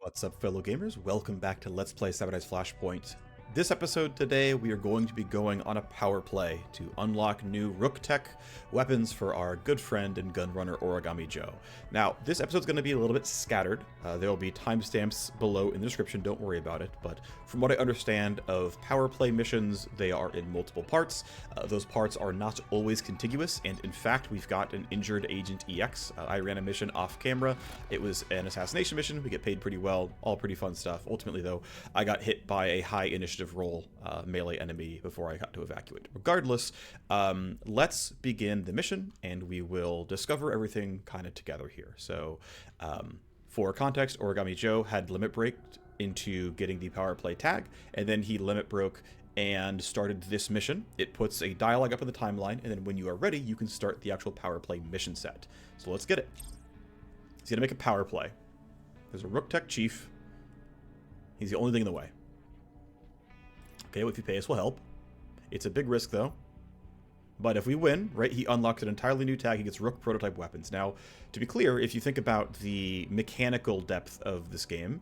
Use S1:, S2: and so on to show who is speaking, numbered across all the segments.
S1: What's up, fellow gamers? Welcome back to Let's Play Sabotage Flashpoint. This episode today, we are going to be going on a power play to unlock new Rook tech weapons for our good friend and gunrunner Origami Joe. Now, this episode's going to be a little bit scattered. There will be timestamps below in the description, don't worry about it. But from what I understand of power play missions, they are in multiple parts. Those parts are not always contiguous, and in fact, we've got an injured Agent EX. I ran a mission off camera. It was an assassination mission. We get paid pretty well, all pretty fun stuff. Ultimately, though, I got hit by a high initiative roll melee enemy before I got to evacuate. Regardless, let's begin the mission, and we will discover everything kind of together here. So, for context, Origami Joe had limit breaked into getting the power play tag, and then he limit broke and started this mission. It puts a dialogue up in the timeline, and then when you are ready, you can start the actual power play mission set. So let's get it. He's gonna make a power play. There's a Rook Tech Chief. He's the only thing in the way. Okay, what if you pay us will help. It's a big risk though. But if we win, right, he unlocks an entirely new tag. He gets Rook Prototype weapons. Now, to be clear, if you think about the mechanical depth of this game,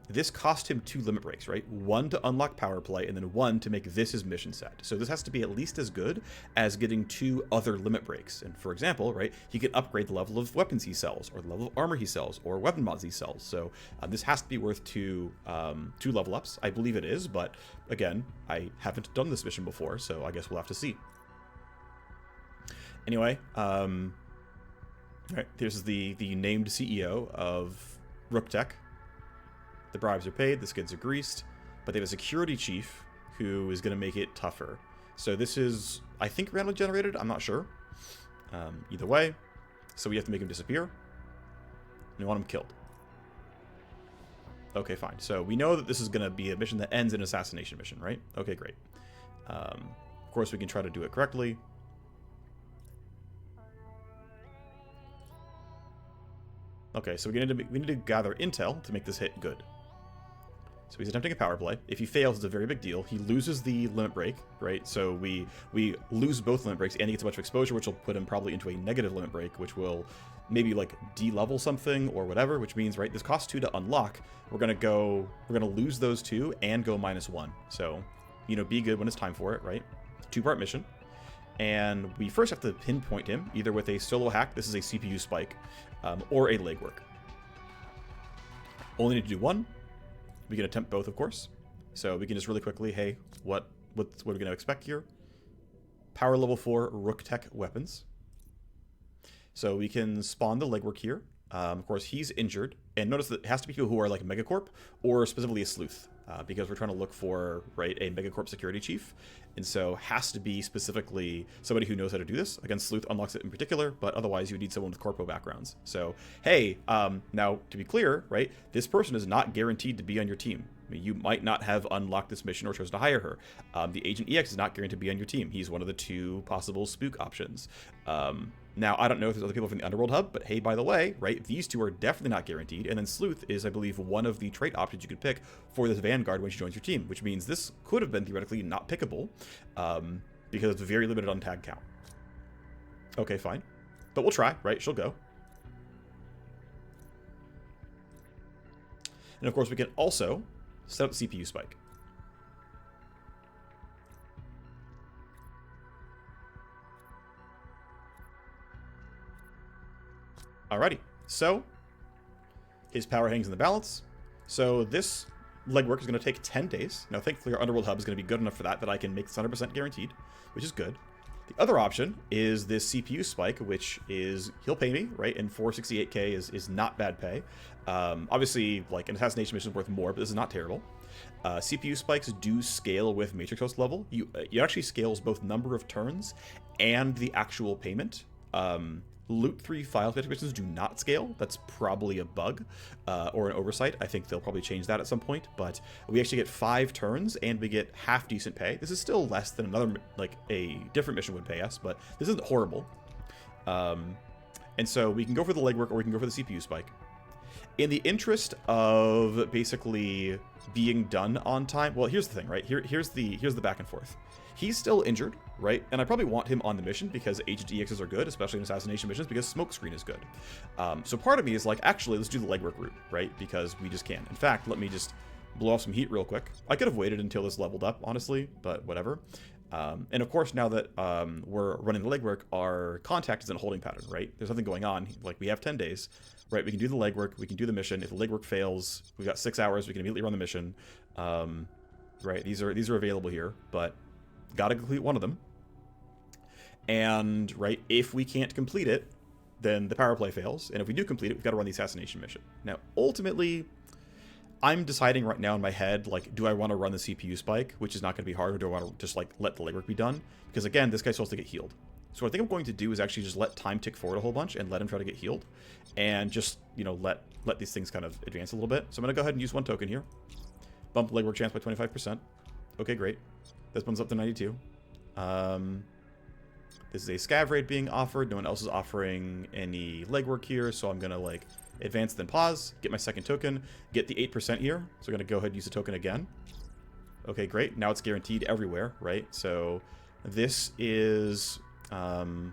S1: this cost him 2 limit breaks, right? 1 to unlock power play, and then 1 to make this his mission set. So this has to be at least as good as getting 2 other limit breaks. And for example, right, he could upgrade the level of weapons he sells, or the level of armor he sells, or weapon mods he sells. So this has to be worth 2 level ups. I believe it is, but again, I haven't done this mission before, so I guess we'll have to see. Anyway, right, here's the named CEO of Rook Tech. The bribes are paid, the skids are greased, but they have a security chief who is going to make it tougher. So this is, I think, randomly generated. I'm not sure. Either way, so we have to make him disappear. And we want him killed. Okay, fine. So we know that this is going to be a mission that ends in an assassination mission, right? Okay, great. Of course, we can try to do it correctly. Okay, so we need to gather intel to make this hit good. So he's attempting a power play. If he fails, it's a very big deal. He loses the limit break, right? So we lose both limit breaks, and he gets a bunch of exposure, which will put him probably into a negative limit break, which will maybe like de-level something or whatever, which means, right, this costs 2 to unlock. We're gonna lose those 2 and go -1. So, you know, be good when it's time for it, right? 2-part mission. And we first have to pinpoint him, either with a solo hack, this is a CPU spike, or a legwork. Only need to do 1. We can attempt both, of course. So we can just really quickly, hey, what are we going to expect here? Power level 4 Rook Tech weapons. So we can spawn the legwork here. Of course, he's injured. And notice that it has to be people who are like Megacorp, or specifically a sleuth. Because we're trying to look for, right, a Megacorp security chief. And so has to be specifically somebody who knows how to do this. Again, sleuth unlocks it in particular, but otherwise you would need someone with corpo backgrounds. So, hey, now to be clear, right, this person is not guaranteed to be on your team. I mean, you might not have unlocked this mission or chosen to hire her. The Agent EX is not guaranteed to be on your team. He's one of the 2 possible spook options. Now, I don't know if there's other people from the Underworld Hub, but hey, by the way, right, these 2 are definitely not guaranteed. And then Sleuth is, I believe, one of the trait options you could pick for this Vanguard when she joins your team, which means this could have been theoretically not pickable because it's very limited on tag count. Okay, fine. But we'll try, right? She'll go. And of course, we can also set up the CPU spike. Alrighty, so his power hangs in the balance. So this legwork is going to take 10 days. Now, thankfully, our Underworld Hub is going to be good enough for that I can make this 100% guaranteed, which is good. The other option is this CPU spike, which is, he'll pay me, right? And 468k is not bad pay. Obviously, like an assassination mission is worth more, but this is not terrible. CPU spikes do scale with Matrix Host level. It actually scales both number of turns and the actual payment. Loot 3 file missions do not scale. That's probably a bug or an oversight. I think they'll probably change that at some point. But we actually get 5 turns and we get half decent pay. This is still less than another, like a different mission would pay us, but this isn't horrible. And so we can go for the legwork or we can go for the CPU spike. In the interest of basically being done on time, well, here's the thing, right? Here's the back and forth. He's still injured, right? And I probably want him on the mission because HDXs are good, especially in assassination missions, because smokescreen is good. So part of me is like, actually, let's do the legwork route, right? Because we just can. In fact, let me just blow off some heat real quick. I could have waited until this leveled up, honestly, but whatever. And of course, now that we're running the legwork, our contact is in a holding pattern, right? There's nothing going on. Like, we have 10 days, right? We can do the legwork, we can do the mission. If the legwork fails, we've got 6 hours, we can immediately run the mission. Right, these are available here, but gotta complete one of them. And, right, if we can't complete it, then the power play fails. And if we do complete it, we've got to run the assassination mission. Now, ultimately, I'm deciding right now in my head, like, do I want to run the CPU spike, which is not going to be hard, or do I want to just, like, let the legwork be done? Because, again, this guy's supposed to get healed. So what I think I'm going to do is actually just let time tick forward a whole bunch and let him try to get healed. And just, you know, let these things kind of advance a little bit. So I'm going to go ahead and use 1 token here. Bump legwork chance by 25%. Okay, great. This one's up to 92. This is a scav raid being offered. No one else is offering any legwork here, so I'm going to, like, advance, then pause, get my second token, get the 8% here. So I'm going to go ahead and use the token again. Okay, great. Now it's guaranteed everywhere, right? So this is another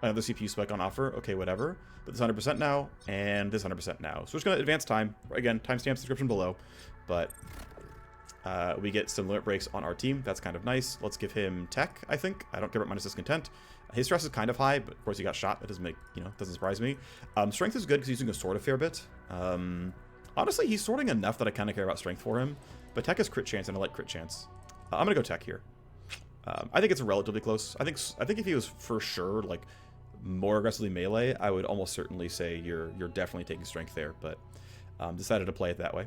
S1: CPU spike on offer. Okay, whatever. But this 100% now, and this 100% now. So we're just going to advance time. Again, timestamp description below. But we get some limit breaks on our team. That's kind of nice. Let's give him tech, I think. I don't care about minus discontent. His stress is kind of high, but of course he got shot. That doesn't make, you know, doesn't surprise me. Strength is good because he's using a sword a fair bit. Honestly, he's sorting enough that I kind of care about strength for him. But tech is crit chance, and I like crit chance. I'm going to go tech here. I think it's relatively close. I think if he was for sure, like, more aggressively melee, I would almost certainly say you're definitely taking strength there, but decided to play it that way.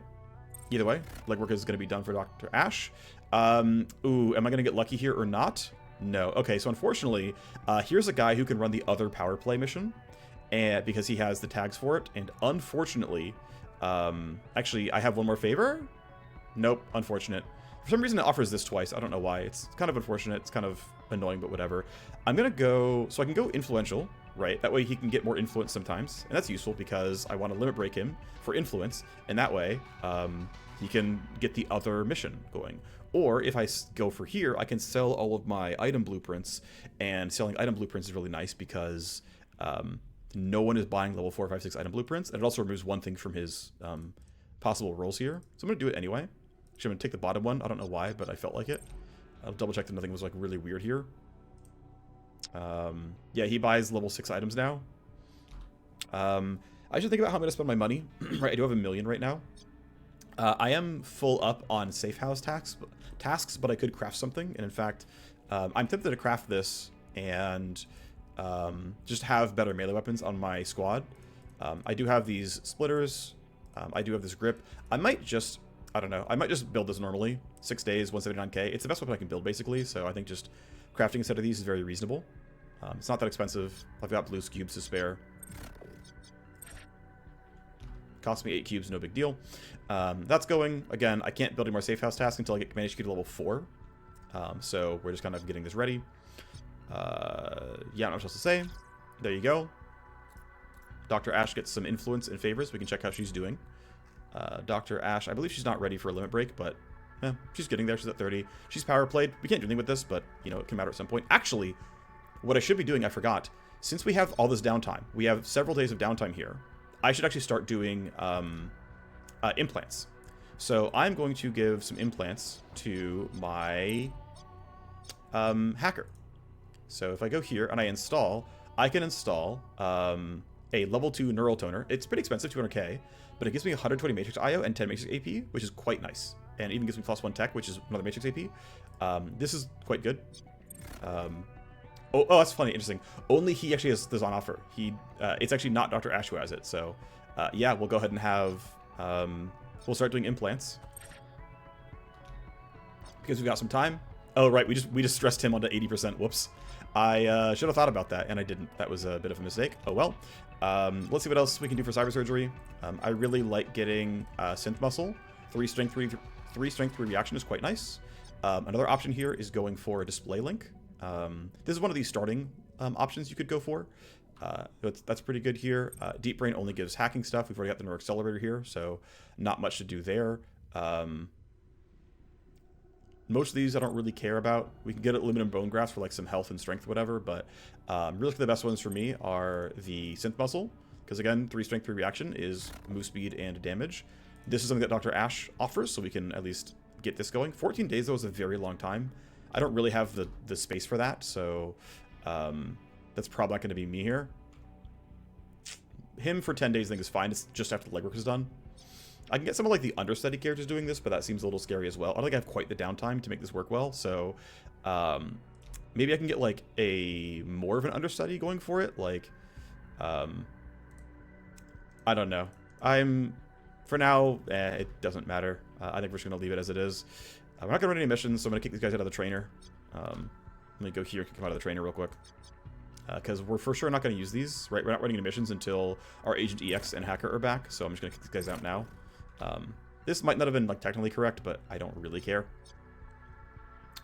S1: Either way, legwork is going to be done for Dr. Ash. Ooh, am I going to get lucky here or not? No. Okay, so unfortunately, here's a guy who can run the other power play mission, and because he has the tags for it, and unfortunately, actually, I have one more favor? Nope, unfortunate. For some reason, it offers this twice. I don't know why. It's kind of unfortunate. It's kind of annoying, but whatever. I'm going to go... So I can go influential, right? That way he can get more influence sometimes. And that's useful because I want to limit break him for influence. And that way, he can get the other mission going. Or if I go for here, I can sell all of my item blueprints. And selling item blueprints is really nice because no one is buying level 4, 5, 6 item blueprints. And it also removes one thing from his possible rolls here. So I'm going to do it anyway. Actually, I'm going to take the bottom one. I don't know why, but I felt like it. I'll double check that nothing was, like, really weird here. Yeah, he buys level 6 items now. I should think about how I'm going to spend my money. Right, I do have 1 million right now. I am full up on safe house tasks, but I could craft something. And in fact, I'm tempted to craft this and just have better melee weapons on my squad. I do have these splitters. I do have this grip. I might just... I don't know. I might just build this normally. 6 days, 179k. It's the best weapon I can build, basically. So I think just crafting a set of these is very reasonable. It's not that expensive. I've got blue cubes to spare. Cost me 8 cubes, no big deal. That's going. Again, I can't build any more safe house tasks until I manage to get to level 4. So we're just kind of getting this ready. Yeah, not much else to say. There you go. Dr. Ash gets some influence and favors. We can check how she's doing. Dr. Ash, I believe she's not ready for a limit break, but she's getting there. She's at 30. She's power played. We can't do anything with this, but, you know, it can matter at some point. Actually, what I should be doing, I forgot. Since we have all this downtime, we have several days of downtime here, I should actually start doing implants. So I'm going to give some implants to my hacker. So if I go here and I install, I can install a level 2 neural toner. It's pretty expensive, 200k, but it gives me 120 matrix IO and 10 matrix AP, which is quite nice. And it even gives me +1 tech, which is another matrix AP. This is quite good. Oh, that's funny, interesting. Only he actually has this on offer. It's actually not Dr. Ash who has it. So, yeah, we'll go ahead and have... we'll start doing implants. Because we've got some time. Oh, right, we just stressed him onto 80%. Whoops. I should have thought about that, and I didn't. That was a bit of a mistake. Oh, well. Let's see what else we can do for cyber surgery. I really like getting synth muscle. 3 strength, 3 reaction is quite nice. Another option here is going for a display link. This is one of these starting options you could go for. That's pretty good here. Deep Brain only gives hacking stuff. We've already got the Neural Accelerator here, so not much to do there. Most of these I don't really care about. We can get aluminum bone grafts for like some health and strength, whatever. But really the best ones for me are the synth muscle, because again, 3 strength, 3 reaction is move speed and damage. This is something that Dr. Ash offers, so we can at least get this going. 14 days though is a very long time. I don't really have the space for that, so that's probably not going to be me here. Him for 10 days I think is fine. It's just after the legwork is done. I can get some of like the understudy characters doing this, but that seems a little scary as well. I don't think I have quite the downtime to make this work well, so maybe I can get like a more of an understudy going for it. Like, I don't know. For now, it doesn't matter. I think we're just going to leave it as it is. We're not going to run any missions, so I'm going to kick these guys out of the trainer. Let me go here and kick them out of the trainer real quick. Because we're for sure not going to use these, right? We're not running any missions until our Agent EX and Hacker are back, so I'm just going to kick these guys out now. This might not have been like technically correct, but I don't really care.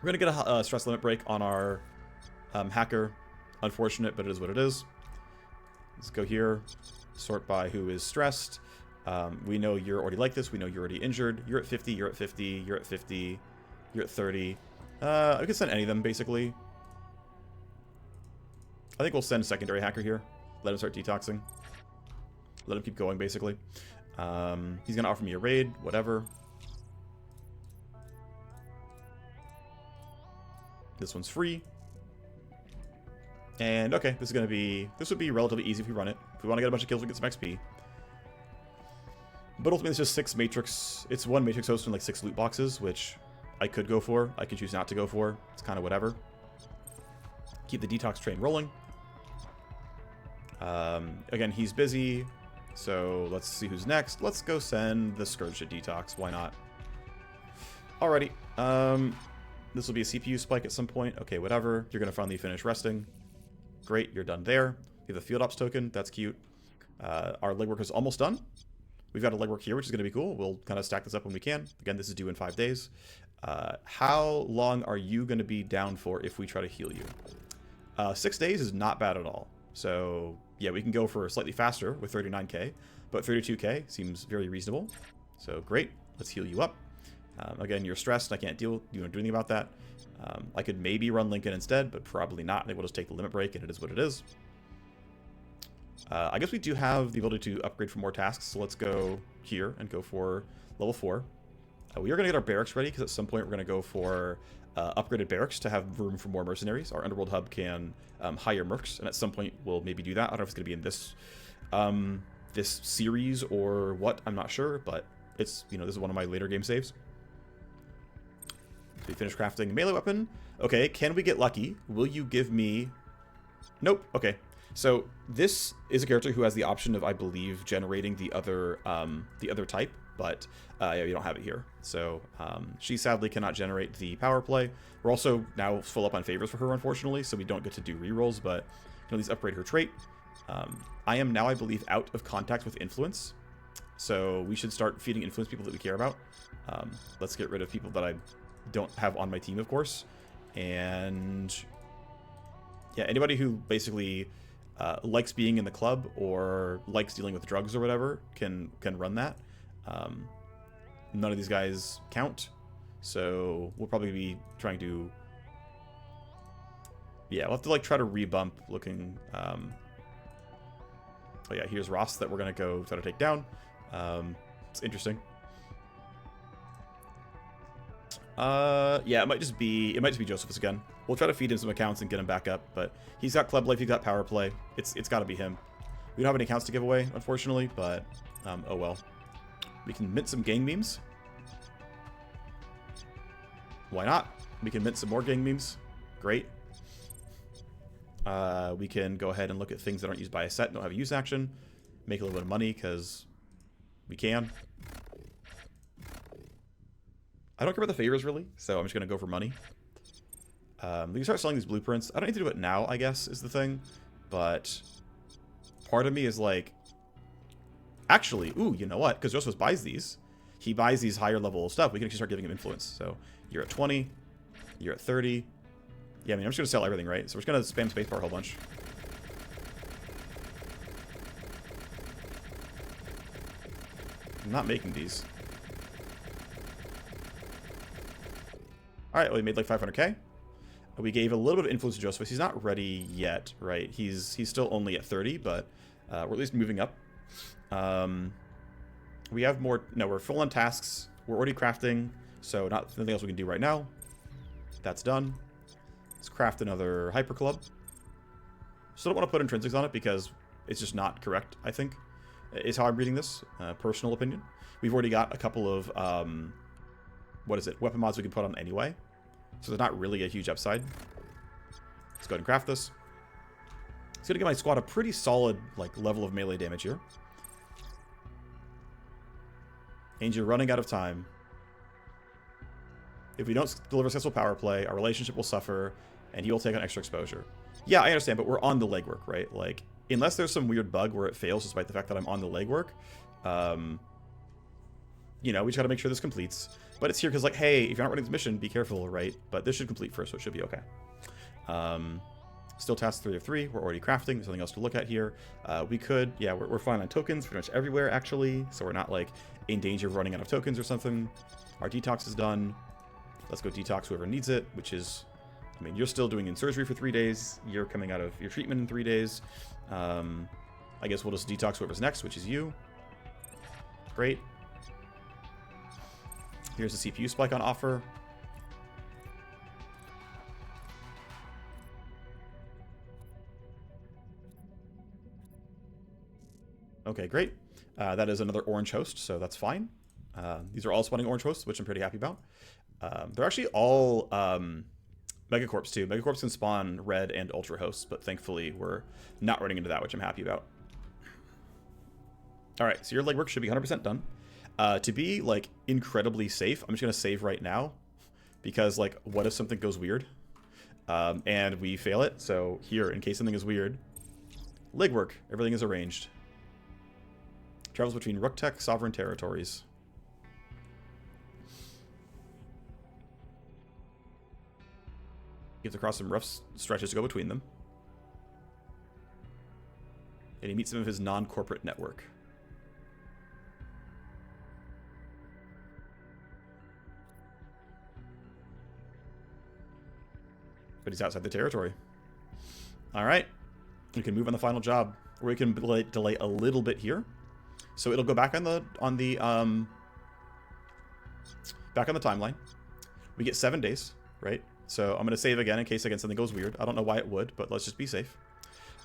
S1: We're going to get a stress limit break on our Hacker. Unfortunate, but it is what it is. Let's go here. Sort by who is stressed. We know you're already like this. We know you're already injured. You're at 50, you're at 50, you're at 50, you're at 30. I could send any of them, basically. I think we'll send secondary Hacker here. Let him start detoxing. Let him keep going, basically. He's going to offer me a raid, whatever. This one's free. And, okay, this would be relatively easy if we run it. If we want to get a bunch of kills, we get some XP. But ultimately, it's just 6 matrix. It's 1 matrix host and like 6 loot boxes, which I could go for. I could choose not to go for. It's kind of whatever. Keep the detox train rolling. Again, he's busy, so let's see who's next. Let's go send the Scourge to detox. Why not? Alrighty. This will be a CPU spike at some point. Okay, whatever. You're going to finally finish resting. Great, you're done there. You have a field ops token. That's cute. Our legwork is almost done. We've got a legwork here, which is going to be cool. We'll kind of stack this up when we can. Again, this is due in 5 days. How long are you going to be down for if we try to heal you? 6 days is not bad at all. So, yeah, we can go for slightly faster with 39k, but 32k seems very reasonable. So, great. Let's heal you up. Again, you're stressed. I can't do anything about that. I could maybe run Lincoln instead, but probably not. I think we'll just take the limit break, and it is what it is. I guess we do have the ability to upgrade for more tasks, so let's go here and go for level 4. We are going to get our barracks ready, because at some point we're going to go for upgraded barracks to have room for more mercenaries. Our Underworld hub can hire mercs, and at some point we'll maybe do that. I don't know if it's going to be in this this series or what. I'm not sure, but it's, this is one of my later game saves. We finish crafting a melee weapon. Okay, can we get lucky? Will you give me... Nope. Okay. So this is a character who has the option of, I believe, generating the other type, but yeah, we don't have it here. So she sadly cannot generate the power play. We're also now full up on favors for her, unfortunately, so we don't get to do rerolls, but at least upgrade her trait. I am now, I believe, out of contact with influence, so we should start feeding influence people that we care about. Let's get rid of people that I don't have on my team, of course, and yeah, anybody who basically likes being in the club or likes dealing with drugs or whatever can run that. None of these guys count, so we'll probably be trying to, yeah, we'll have to like try to rebump looking. Oh yeah, here's Ross that we're gonna go try to take down. It's interesting. Yeah, it might just be Josephus again. We'll try to feed him some accounts and get him back up, but he's got club life, he's got power play. It's got to be him. We don't have any accounts to give away, unfortunately, but oh well. We can mint some gang memes. Why not? We can mint some more gang memes. Great. We can go ahead and look at things that aren't used by a set, don't have a use action. Make a little bit of money, because we can. I don't care about the favors, really, so I'm just going to go for money. We can start selling these blueprints. I don't need to do it now, I guess, is the thing. But part of me is like, actually, ooh, you know what? Because Joseph buys these. He buys these higher level stuff. We can actually start giving him influence. So you're at 20. You're at 30. Yeah, I mean, I'm just going to sell everything, right? So we're just going to spam spacebar a whole bunch. I'm not making these. Alright, well, we made like 500k. We gave a little bit of influence to Joseph. He's not ready yet, right? He's still only at 30, but we're at least moving up. We have more... No, we're full on tasks. We're already crafting, so nothing else we can do right now. That's done. Let's craft another Hyper Club. Still don't want to put intrinsics on it because it's just not correct, I think, is how I'm reading this. Personal opinion. We've already got a couple of, what is it? Weapon mods we can put on anyway. So there's not really a huge upside. Let's go ahead and craft this. It's going to give my squad a pretty solid like level of melee damage here. And you're running out of time. If we don't deliver successful power play, our relationship will suffer, and he will take on extra exposure. Yeah, I understand, but we're on the legwork, right? Like, unless there's some weird bug where it fails despite the fact that I'm on the legwork, you know, we just got to make sure this completes. But it's here because, like, hey, if you're not running this mission, be careful, right? But this should complete first, so it should be okay. Still task 3 of 3. We're already crafting. There's nothing else to look at here. We could, yeah, we're fine on tokens pretty much everywhere, actually. So we're not, like, in danger of running out of tokens or something. Our detox is done. Let's go detox whoever needs it, which is, I mean, you're still doing in surgery for 3 days. You're coming out of your treatment in 3 days. I guess we'll just detox whoever's next, which is you. Great. Here's the CPU spike on offer. Okay, great. That is another orange host, so that's fine. These are all spawning orange hosts, which I'm pretty happy about. They're actually all Megacorps too. Megacorps can spawn red and ultra hosts, but thankfully we're not running into that, which I'm happy about. Alright, so your legwork should be 100% done. To be, like, incredibly safe, I'm just going to save right now. Because, like, what if something goes weird? And we fail it. So, here, in case something is weird. Legwork. Everything is arranged. Travels between Rook Tech sovereign territories. Gets across some rough stretches to go between them. And he meets some of his non-corporate network. But he's outside the territory. Alright. We can move on the final job. Or we can delay a little bit here. So it'll go back on the timeline. We get 7 days, right? So I'm going to save again in case again something goes weird. I don't know why it would, but let's just be safe.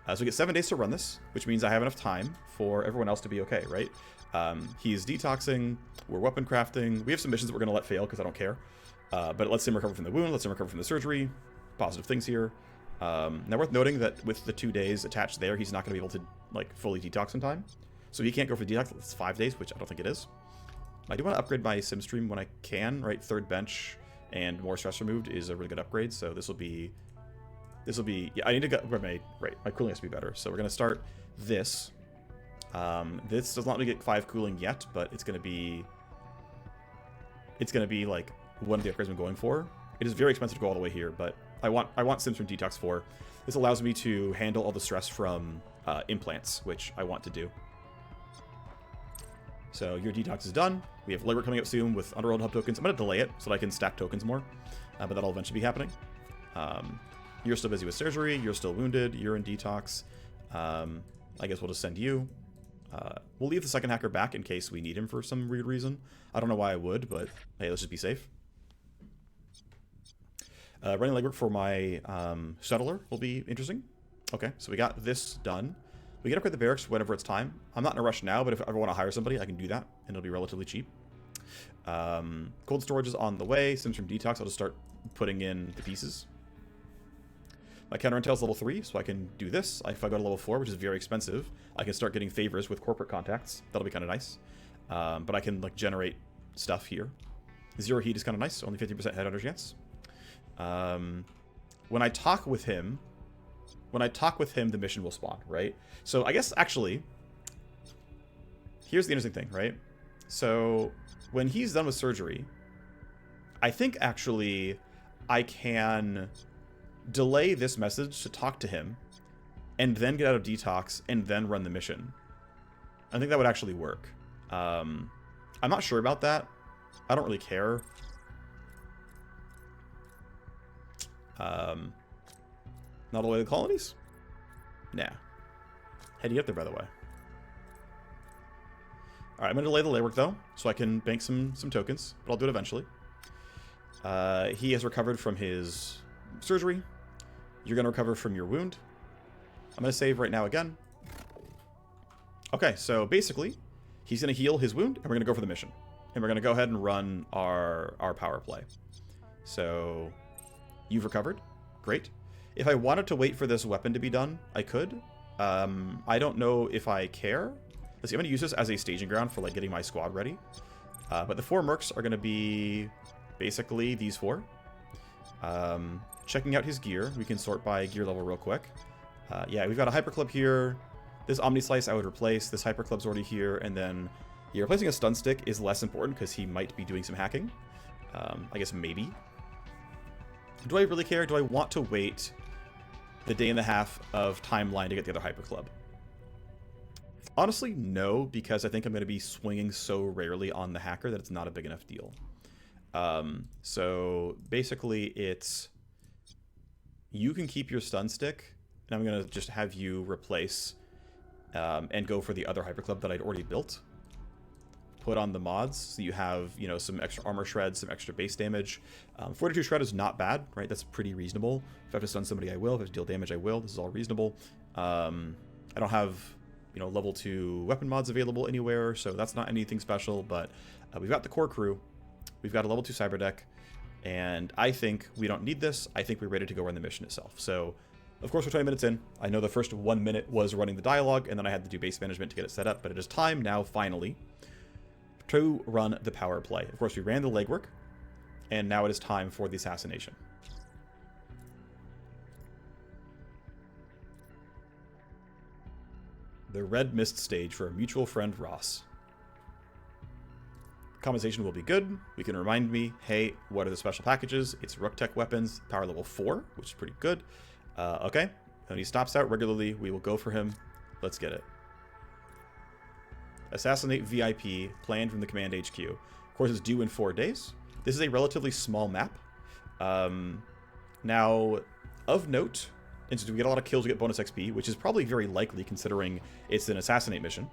S1: So we get 7 days to run this, which means I have enough time for everyone else to be okay, right? He's detoxing. We're weapon crafting. We have some missions that we're going to let fail because I don't care. But it lets him recover from the wound. Lets him recover from the surgery. Positive things here. Now worth noting that with the 2 days attached there, he's not going to be able to like fully detox in time. So he can't go for the detox. It's 5 days, which I don't think it is. I do want to upgrade my sim stream when I can, right? Third bench and more stress removed is a really good upgrade. So this will be, yeah, I need to go, my cooling has to be better. So we're going to start this. This does not let me get 5 cooling yet, but it's going to be like one of the upgrades I'm going for. It is very expensive to go all the way here, but I want Sims from Detox 4. This allows me to handle all the stress from implants, which I want to do. So your detox is done. We have Legwork coming up soon with Underworld Hub tokens. I'm going to delay it so that I can stack tokens more, but that'll eventually be happening. You're still busy with surgery. You're still wounded. You're in detox. I guess we'll just send you. We'll leave the second hacker back in case we need him for some weird reason. I don't know why I would, but hey, let's just be safe. Running legwork for my shuttler will be interesting. Okay, so we got this done. We can upgrade the barracks whenever it's time. I'm not in a rush now, but if I ever want to hire somebody, I can do that, and it'll be relatively cheap. Cold storage is on the way. Sims from Detox, I'll just start putting in the pieces. My counter intel is level 3, so I can do this. If I go to level 4, which is very expensive, I can start getting favors with corporate contacts. That'll be kind of nice. But I can like generate stuff here. Zero heat is kind of nice. Only 50% headhunter chance. When I talk with him, the mission will spawn, right? So I guess actually, here's the interesting thing, right? So when he's done with surgery, I think actually I can delay this message to talk to him and then get out of detox and then run the mission. I think that would actually work. I'm not sure about that. I don't really care. Not all the way to the colonies? Nah. How do you get there, by the way? Alright, I'm going to delay the legwork, though, so I can bank some tokens, but I'll do it eventually. He has recovered from his surgery. You're going to recover from your wound. I'm going to save right now again. Okay, so basically, he's going to heal his wound, and we're going to go for the mission. And we're going to go ahead and run our power play. So, you've recovered. Great. If I wanted to wait for this weapon to be done, I could. I don't know if I care. Let's see, I'm going to use this as a staging ground for like getting my squad ready. But the 4 mercs are going to be basically these 4. Checking out his gear. We can sort by gear level real quick. Yeah, we've got a hyperclub here. This Omni Slice I would replace. This hyperclub's already here. And then yeah, replacing a stun stick is less important because he might be doing some hacking. I guess maybe. Do I really care? Do I want to wait the day and a half of timeline to get the other hyperclub? Honestly, no, because I think I'm going to be swinging so rarely on the hacker that it's not a big enough deal. So basically it's you can keep your stun stick, and I'm going to just have you replace and go for the other hyperclub that I'd already built. Put on the mods so you have, you know, some extra armor shred, some extra base damage. 42 shred is not bad, right? That's pretty reasonable. If I have to stun somebody, I will. If I have to deal damage, I will. This is all reasonable. I don't have, you know, level 2 weapon mods available anywhere, so that's not anything special, but we've got the core crew. We've got a level 2 cyber deck, and I think we don't need this. I think we're ready to go run the mission itself. So, of course, we're 20 minutes in. I know the first 1 minute was running the dialogue, and then I had to do base management to get it set up, but it is time now, finally, to run the power play. Of course, we ran the legwork, and now it is time for the assassination. The Red Mist stage for our mutual friend Ross. Compensation will be good. We can remind me, hey, what are the special packages? It's Rook Tech weapons, power level 4, which is pretty good. Okay, when he stops out regularly, we will go for him. Let's get it. Assassinate VIP, planned from the Command HQ. Of course, it's due in 4 days. This is a relatively small map. Now, of note, and since we get a lot of kills, we get bonus XP, which is probably very likely considering it's an Assassinate mission.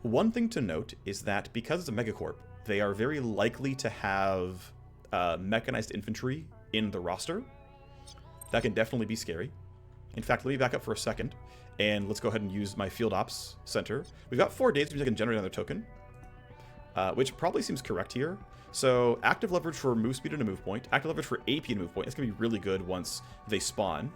S1: One thing to note is that because it's a megacorp, they are very likely to have mechanized infantry in the roster. That can definitely be scary. In fact, let me back up for a second, and let's go ahead and use my Field Ops Center. We've got 4 days, which I can generate another token, which probably seems correct here. So, active leverage for move speed and a move point, active leverage for AP and move point. It's going to be really good once they spawn.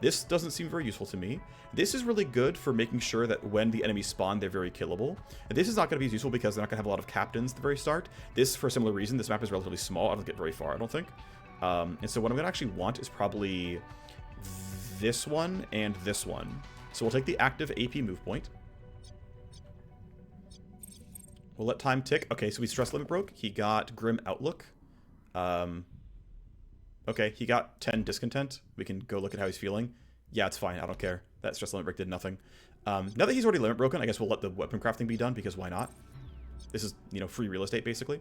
S1: This doesn't seem very useful to me. This is really good for making sure that when the enemies spawn, they're very killable. And this is not going to be as useful because they're not going to have a lot of captains at the very start. This, for a similar reason, this map is relatively small. I don't get very far, I don't think. And so what I'm going to actually want is probably this one and this one. So we'll take the active AP move point. We'll let time tick. Okay, so we stress limit broke. He got Grim Outlook. Okay, he got 10 Discontent. We can go look at how he's feeling. Yeah, it's fine. I don't care. That stress limit break did nothing. Now that he's already limit broken, I guess we'll let the weapon crafting be done, because why not? This is, you know, free real estate, basically.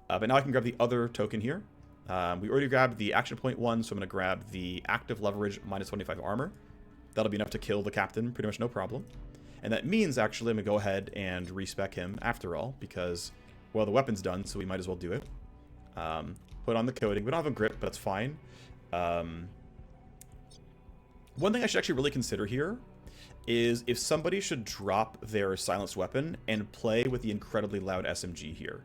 S1: But now I can grab the other token here. We already grabbed the action point one, so I'm going to grab the active leverage minus 25 armor. That'll be enough to kill the captain, pretty much no problem. And that means, actually, I'm going to go ahead and respec him after all, because, well, the weapon's done, so we might as well do it. Put on the coating. We don't have a grip, but that's fine. One thing I should actually really consider here is if somebody should drop their silenced weapon and play with the incredibly loud SMG here.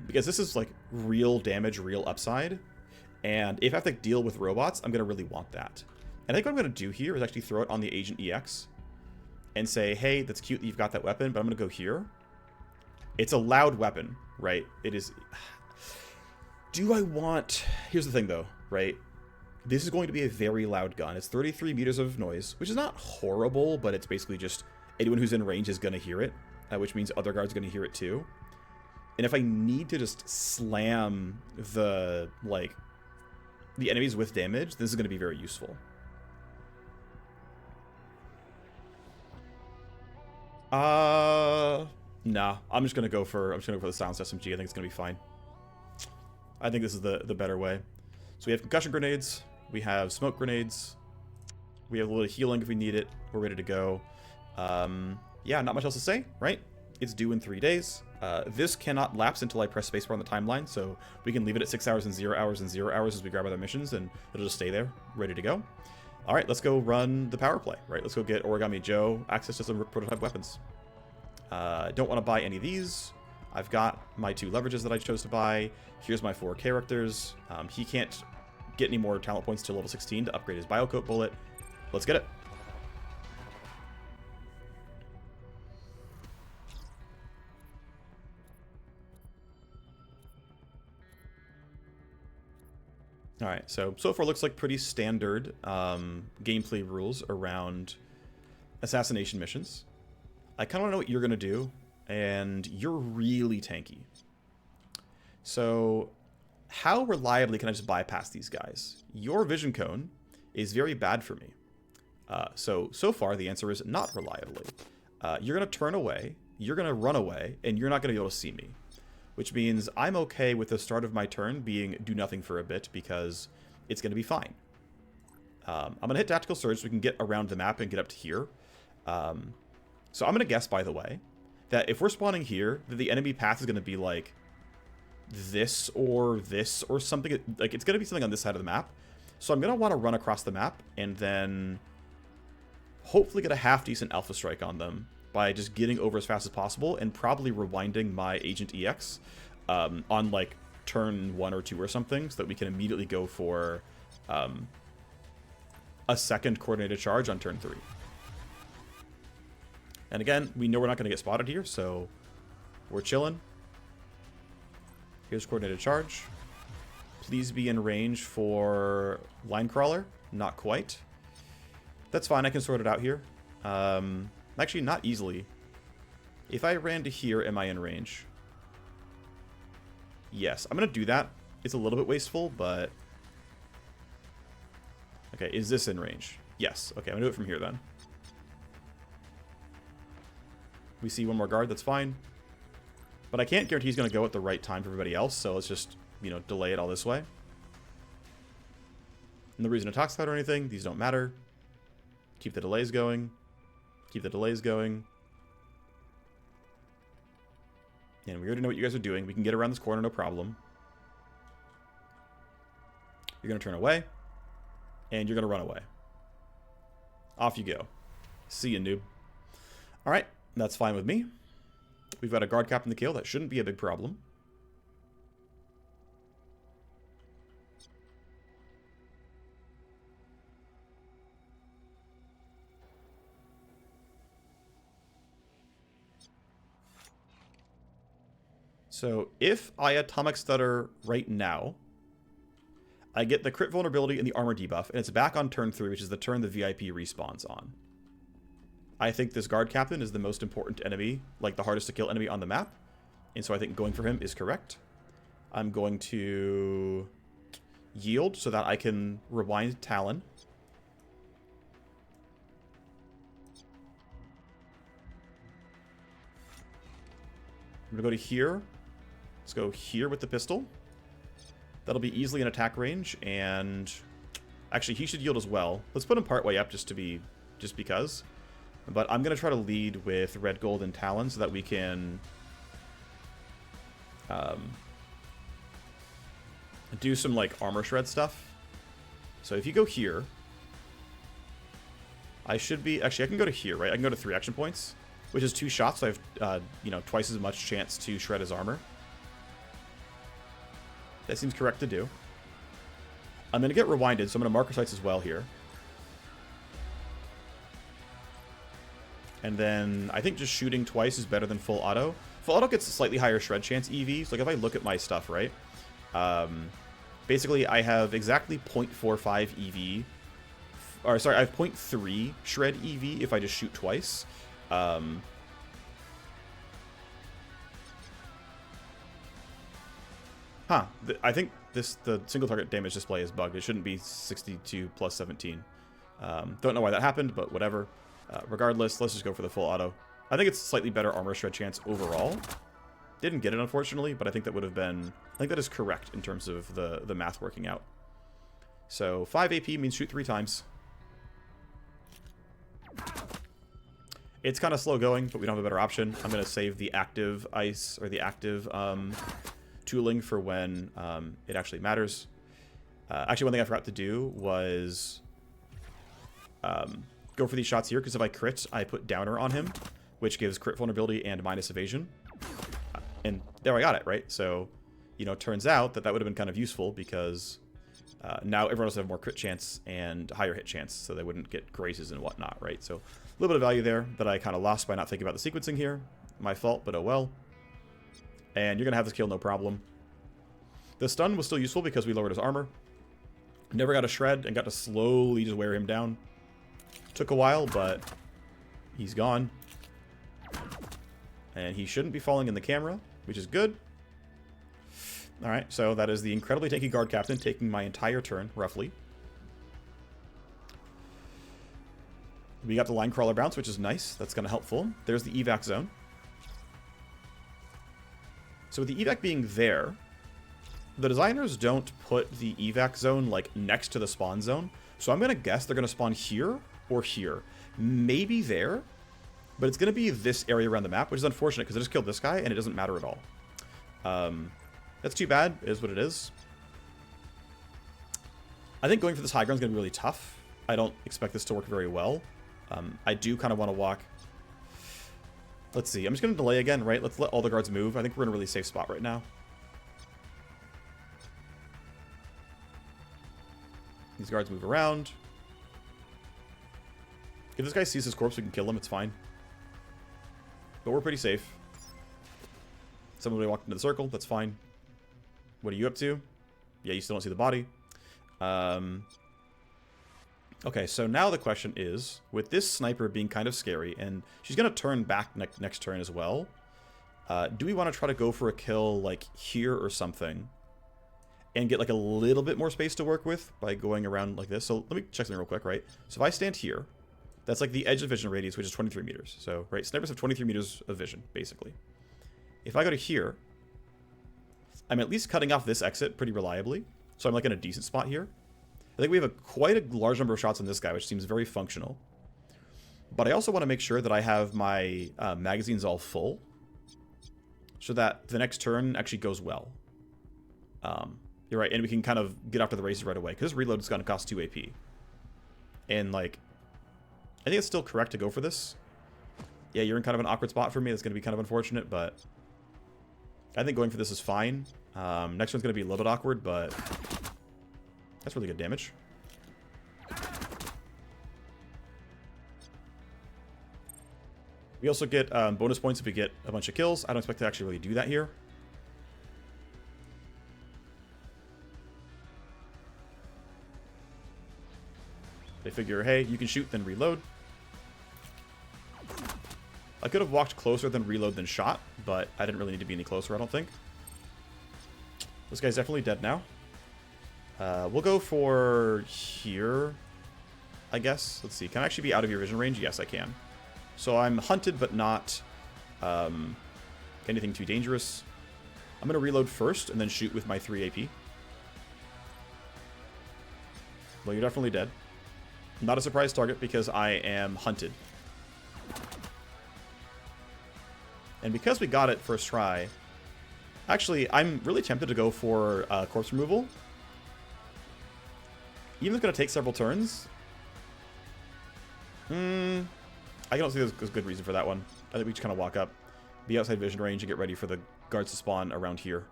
S1: Because this is like real damage, real upside. And if I have to deal with robots, I'm going to really want that. And I think what I'm going to do here is actually throw it on the Agent EX and say, hey, that's cute that you've got that weapon, but I'm going to go here. It's a loud weapon, right? It is... Do I want... Here's the thing, though, right? This is going to be a very loud gun. It's 33 meters of noise, which is not horrible, but it's basically just anyone who's in range is going to hear it, which means other guards are going to hear it too. And if I need to just slam the enemies with damage, this is going to be very useful. Nah, I'm just going to go for the silenced SMG. I think it's going to be fine. I think this is the better way. So we have concussion grenades, we have smoke grenades, we have a little healing if we need it, we're ready to go. Yeah, not much else to say, right? It's due in 3 days. This cannot lapse until I press spacebar on the timeline, so we can leave it at 6 hours and 0 hours and 0 hours as we grab other missions, and it'll just stay there, ready to go. All right, let's go run the power play, right? Let's go get Origami Joe access to some Rook Prototype weapons. I don't want to buy any of these. I've got my 2 leverages that I chose to buy. Here's my 4 characters. He can't get any more talent points till level 16 to upgrade his Biocoat bullet. Let's get it. Alright, so far looks like pretty standard gameplay rules around assassination missions. I kind of want to know what you're going to do, and you're really tanky. So, how reliably can I just bypass these guys? Your vision cone is very bad for me. So far the answer is not reliably. You're going to turn away, you're going to run away, and you're not going to be able to see me. Which means I'm okay with the start of my turn being do nothing for a bit because it's going to be fine. I'm going to hit Tactical Surge so we can get around the map and get up to here. So I'm going to guess, by the way, that if we're spawning here, that the enemy path is going to be like this or something. Like it's going to be something on this side of the map. So I'm going to want to run across the map and then hopefully get a half-decent Alpha Strike on them by just getting over as fast as possible and probably rewinding my Agent EX on like turn 1 or 2 or something so that we can immediately go for a second coordinated charge on turn 3. And again, we know we're not going to get spotted here, so we're chilling. Here's coordinated charge. Please be in range for line crawler. Not quite. That's fine, I can sort it out here. Actually, not easily. If I ran to here, am I in range? Yes, I'm going to do that. It's a little bit wasteful, but... Okay, is this in range? Yes. Okay, I'm going to do it from here then. We see one more guard, that's fine. But I can't guarantee he's going to go at the right time for everybody else, so let's just, you know, delay it all this way. No reason to tox out or anything. These don't matter. Keep the delays going. Keep the delays going. And we already know what you guys are doing. We can get around this corner, no problem. You're going to turn away. And you're going to run away. Off you go. See you, noob. Alright, that's fine with me. We've got a guard captain to kill. That shouldn't be a big problem. So if I Atomic Stutter right now, I get the crit vulnerability and the armor debuff, and it's back on turn 3, which is the turn the VIP respawns on. I think this guard captain is the most important enemy, like the hardest to kill enemy on the map, and so I think going for him is correct. I'm going to yield so that I can rewind Talon. I'm going to go to here. Let's go here with the pistol. That'll be easily in attack range, and actually he should yield as well. Let's put him part way up just because. But I'm going to try to lead with red, gold, and Talon so that we can do some like armor shred stuff. So if you go here, I should be actually I can go to here, right? I can go to 3 action points, which is 2 shots, so I have you know, twice as much chance to shred his armor. That seems correct to do. I'm going to get rewinded, so I'm going to marker sights as well here. And then I think just shooting twice is better than full auto. Full auto gets a slightly higher shred chance EV. So like if I look at my stuff, right? Basically, I have exactly 0.45 EV. Or sorry, I have 0.3 shred EV if I just shoot twice. I think the single target damage display is bugged. It shouldn't be 62 plus 17. Don't know why that happened, but whatever. Regardless, let's just go for the full auto. I think it's slightly better armor shred chance overall. Didn't get it, unfortunately, but I think that would have been... I think that is correct in terms of the math working out. So 5 AP means shoot 3 times. It's kind of slow going, but we don't have a better option. I'm going to save the active ice, or the active tooling for when it actually matters. Actually, one thing I forgot to do was go for these shots here, because if I crit, I put downer on him, which gives crit vulnerability and minus evasion. And there I got it, right? So, you know, it turns out that that would have been kind of useful, because now everyone else have more crit chance and higher hit chance, so they wouldn't get grazes and whatnot, right? So a little bit of value there that I kind of lost by not thinking about the sequencing here. My fault, but oh well. And you're going to have this kill, no problem. The stun was still useful because we lowered his armor. Never got a shred and got to slowly just wear him down. Took a while, but he's gone. And he shouldn't be falling in the camera, which is good. Alright, so that is the incredibly tanky guard captain taking my entire turn, roughly. We got the line crawler bounce, which is nice. That's kind of helpful. There's the evac zone. So with the evac being there, the designers don't put the evac zone like next to the spawn zone. So I'm going to guess they're going to spawn here or here. Maybe there, but it's going to be this area around the map, which is unfortunate because I just killed this guy and it doesn't matter at all. That's too bad. It is what it is. I think going for this high ground is going to be really tough. I don't expect this to work very well. I do kind of want to walk. Let's see. I'm just going to delay again, right? Let's let all the guards move. I think we're in a really safe spot right now. These guards move around. If this guy sees his corpse, we can kill him. It's fine. But we're pretty safe. Somebody walked into the circle. That's fine. What are you up to? Yeah, you still don't see the body. Okay, so now the question is, with this sniper being kind of scary, and she's going to turn back next turn as well, do we want to try to go for a kill, like, here or something, and get, like, a little bit more space to work with by going around like this? So let me check something real quick, right? So if I stand here, that's, like, the edge of vision radius, which is 23 meters. So, right, snipers have 23 meters of vision, basically. If I go to here, I'm at least cutting off this exit pretty reliably, so I'm, like, in a decent spot here. I think we have quite a large number of shots on this guy, which seems very functional. But I also want to make sure that I have my magazines all full, so that the next turn actually goes well. You're right, and we can kind of get after the races right away, because this reload is going to cost 2 AP. And, like, I think it's still correct to go for this. Yeah, you're in kind of an awkward spot for me. That's going to be kind of unfortunate, but I think going for this is fine. Next one's going to be a little bit awkward, but that's really good damage. We also get bonus points if we get a bunch of kills. I don't expect to actually really do that here. They figure, hey, you can shoot, then reload. I could have walked closer than reload than shot, but I didn't really need to be any closer, I don't think. This guy's definitely dead now. We'll go for here, I guess. Let's see. Can I actually be out of your vision range? Yes, I can. So I'm hunted, but not anything too dangerous. I'm going to reload first and then shoot with my 3 AP. Well, you're definitely dead. Not a surprise target because I am hunted. And because we got it first try, actually, I'm really tempted to go for corpse removal. Even though it's going to take several turns. I don't see there's a good reason for that one. I think we just kind of walk up, be outside vision range, and get ready for the guards to spawn around here.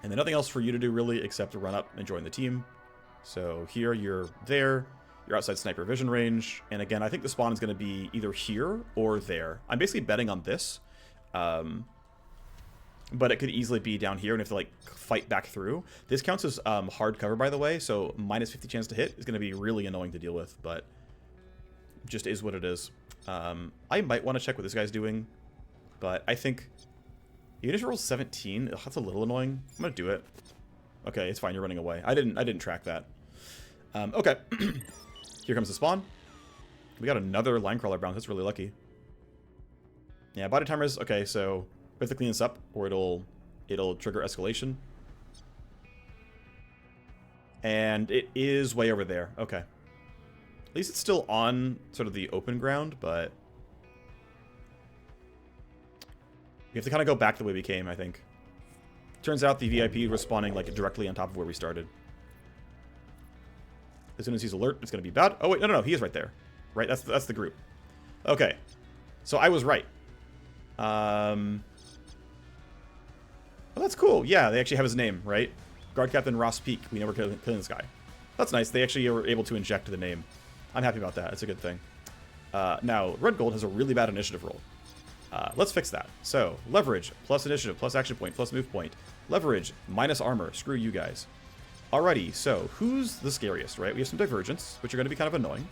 S1: And then nothing else for you to do, really, except to run up and join the team. So here, you're there. You're outside sniper vision range. And again, I think the spawn is going to be either here or there. I'm basically betting on this. But it could easily be down here and have to, like, fight back through. This counts as hard cover, by the way, so minus 50 chance to hit is going to be really annoying to deal with, but just is what it is. I might want to check what this guy's doing, but I think unit roll 17. Ugh, that's a little annoying. I'm going to do it. Okay, it's fine. You're running away. I didn't track that. Okay. Here comes the spawn. We got another line crawler bounce. That's really lucky. Yeah, body timers. Okay, so we have to clean this up, or it'll trigger escalation. And it is way over there. Okay. At least it's still on sort of the open ground, but we have to kind of go back the way we came, I think. Turns out the VIP was spawning like directly on top of where we started. As soon as he's alert, it's going to be bad. Oh, wait, no, he is right there. Right, that's the group. Okay. So I was right. Well, that's cool. Yeah, they actually have his name, right? Guard Captain Ross Peak. We know we're killing this guy. That's nice. They actually were able to inject the name. I'm happy about that. It's a good thing. Now, Red Gold has a really bad initiative roll. Let's fix that. So, leverage, plus initiative, plus action point, plus move point. Leverage, minus armor. Screw you guys. Alrighty, so who's the scariest, right? We have some divergence, which are going to be kind of annoying.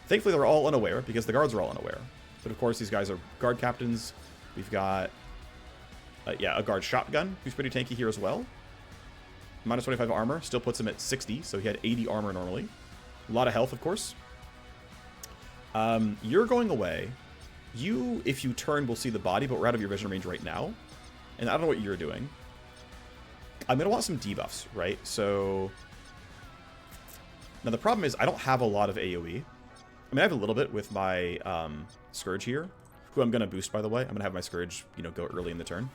S1: Thankfully, they're all unaware, because the guards are all unaware. But of course, these guys are guard captains. We've got, yeah, a guard shotgun, who's pretty tanky here as well. Minus 25 armor, still puts him at 60, so he had 80 armor normally. A lot of health, of course. You're going away. You, if you turn, will see the body, but we're out of your vision range right now. And I don't know what you're doing. I'm going to want some debuffs, right? So, now the problem is I don't have a lot of AoE. I mean, I have a little bit with my Scourge here, who I'm going to boost, by the way. I'm going to have my Scourge, you know, go early in the turn.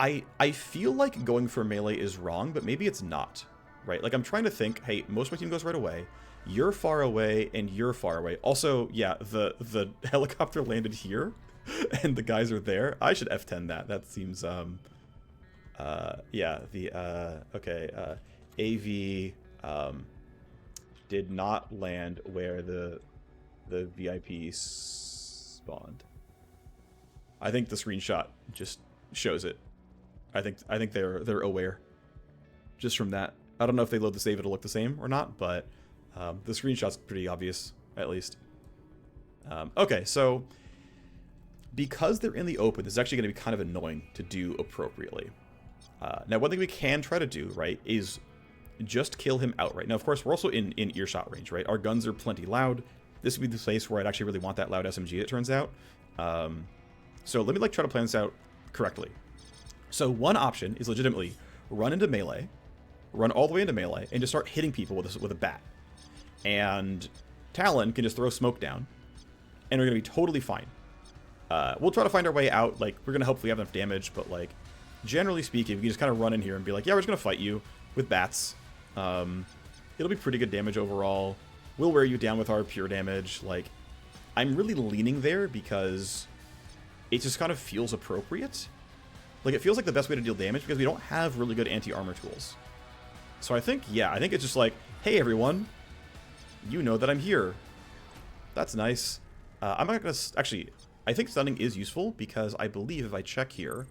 S1: I feel like going for melee is wrong, but maybe it's not, right? Like, I'm trying to think, hey, most of my team goes right away. You're far away, and you're far away. Also, yeah, the helicopter landed here, and the guys are there. I should F10 that. That seems, yeah, okay, AV, did not land where the VIP spawned. I think the screenshot just shows it. I think they're aware just from that. I don't know if they load the save, it'll look the same or not, but the screenshot's pretty obvious, at least. Okay, so because they're in the open, this is actually going to be kind of annoying to do appropriately. Now, one thing we can try to do, right, is just kill him outright. Now, of course, we're also in earshot range, right? Our guns are plenty loud. This would be the place where I'd actually really want that loud SMG, it turns out. So let me try to plan this out correctly. So one option is legitimately run into melee, run all the way into melee, and just start hitting people with a bat. And Talon can just throw smoke down, and we're going to be totally fine. We'll try to find our way out. Like, we're going to hopefully have enough damage, but, like, generally speaking, we can just kind of run in here and be like, yeah, we're just going to fight you with bats. It'll be pretty good damage overall. We'll wear you down with our pure damage. Like, I'm really leaning there because it just kind of feels appropriate. Like, it feels like the best way to deal damage because we don't have really good anti-armor tools. So I think, yeah, I think it's just like, hey, everyone, you know that I'm here. That's nice. I'm not going to... Actually, I think stunning is useful because I believe if I check here,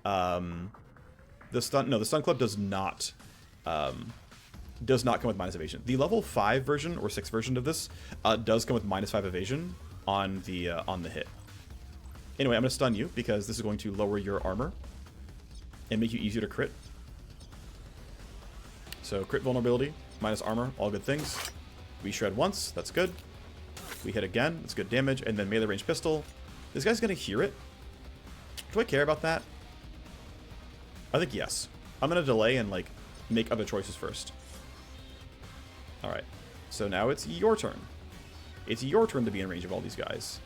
S1: the stun club does not come with minus evasion. The level 5 version or 6 version of this does come with minus 5 evasion on the hit. Anyway, I'm going to stun you because this is going to lower your armor and make you easier to crit. So crit vulnerability, minus armor, all good things. We shred once, that's good. We hit again, that's good damage, and then melee range pistol. This guy's going to hear it. Do I care about that? I think yes. I'm going to delay and, like, make other choices first. Alright, so now it's your turn. It's your turn to be in range of all these guys.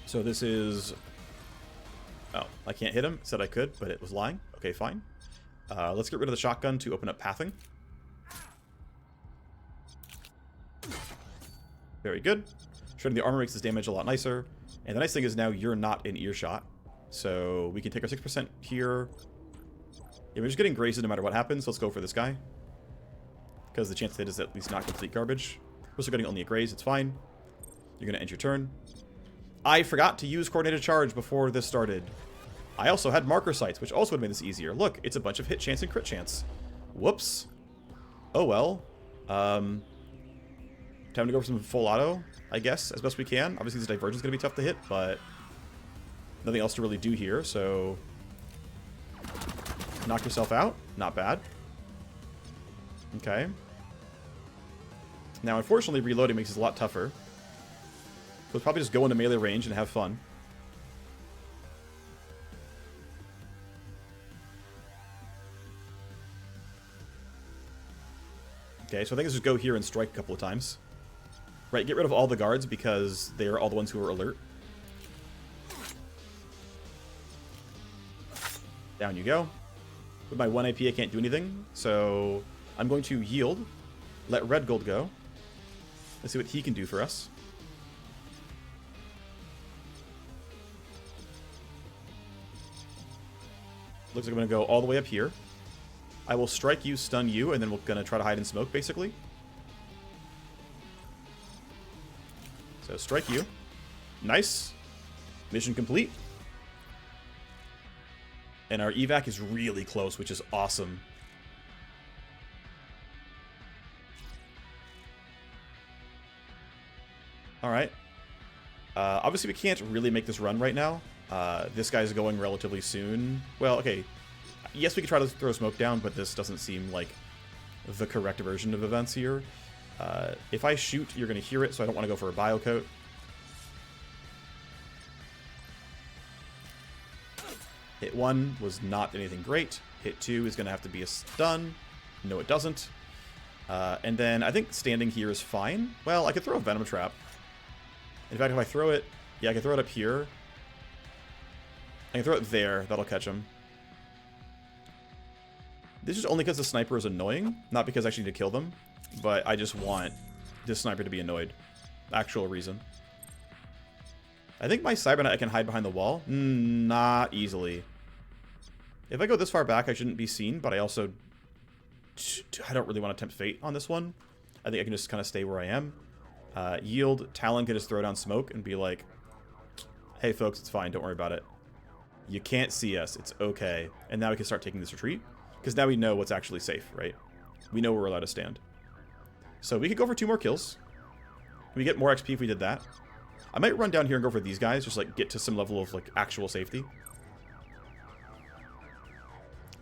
S1: So this is... Oh, I can't hit him. It said I could, but it was lying. Okay, fine. Let's get rid of the shotgun to open up pathing. Very good. Shredding the armor makes this damage a lot nicer. And the nice thing is now you're not in earshot. So we can take our 6% here. Yeah, we're just getting grazed no matter what happens. Let's go for this guy. Because the chance of it is at least not complete garbage. We're still getting only a graze. It's fine. You're going to end your turn. I forgot to use coordinated charge before this started. I also had marker sights, which also would have made this easier. Look, it's a bunch of hit chance and crit chance. Whoops. Oh well. Time to go for some full auto, I guess, as best we can. Obviously, this divergence is going to be tough to hit, but nothing else to really do here, so... Knock yourself out. Not bad. Okay. Now, unfortunately, reloading makes this a lot tougher. So let's probably just go into melee range and have fun. Okay, so I think let's just go here and strike a couple of times. Right, get rid of all the guards because they're all the ones who are alert. Down you go. With my 1 AP, I can't do anything, so I'm going to yield, let Red Gold go. Let's see what he can do for us. Looks like I'm going to go all the way up here. I will strike you, stun you, and then we're going to try to hide in smoke, basically. So strike you. Nice. Mission complete. And our evac is really close, which is awesome. Alright. Obviously, we can't really make this run right now. This guy's going relatively soon. Well, okay. Yes, we could try to throw smoke down, but this doesn't seem like the correct version of events here. If I shoot, you're going to hear it, so I don't want to go for a bio coat. Hit 1 was not anything great. Hit 2 is going to have to be a stun. No, it doesn't. And then I think standing here is fine. Well, I could throw a Venom Trap. In fact, if I throw it... Yeah, I can throw it up here. I can throw it there. That'll catch him. This is only because the sniper is annoying. Not because I actually need to kill them. But I just want this sniper to be annoyed. Actual reason. I think my Cyberknight I can hide behind the wall. Not easily. If I go this far back, I shouldn't be seen, but I also... I don't really want to tempt fate on this one. I think I can just kind of stay where I am. Yield, Talon can just throw down smoke and be like, hey folks, it's fine, don't worry about it. You can't see us, it's okay. And now we can start taking this retreat. Because now we know what's actually safe, right? We know where we're allowed to stand. So we could go for 2 more kills. We get more XP if we did that. I might run down here and go for these guys, just like get to some level of like actual safety.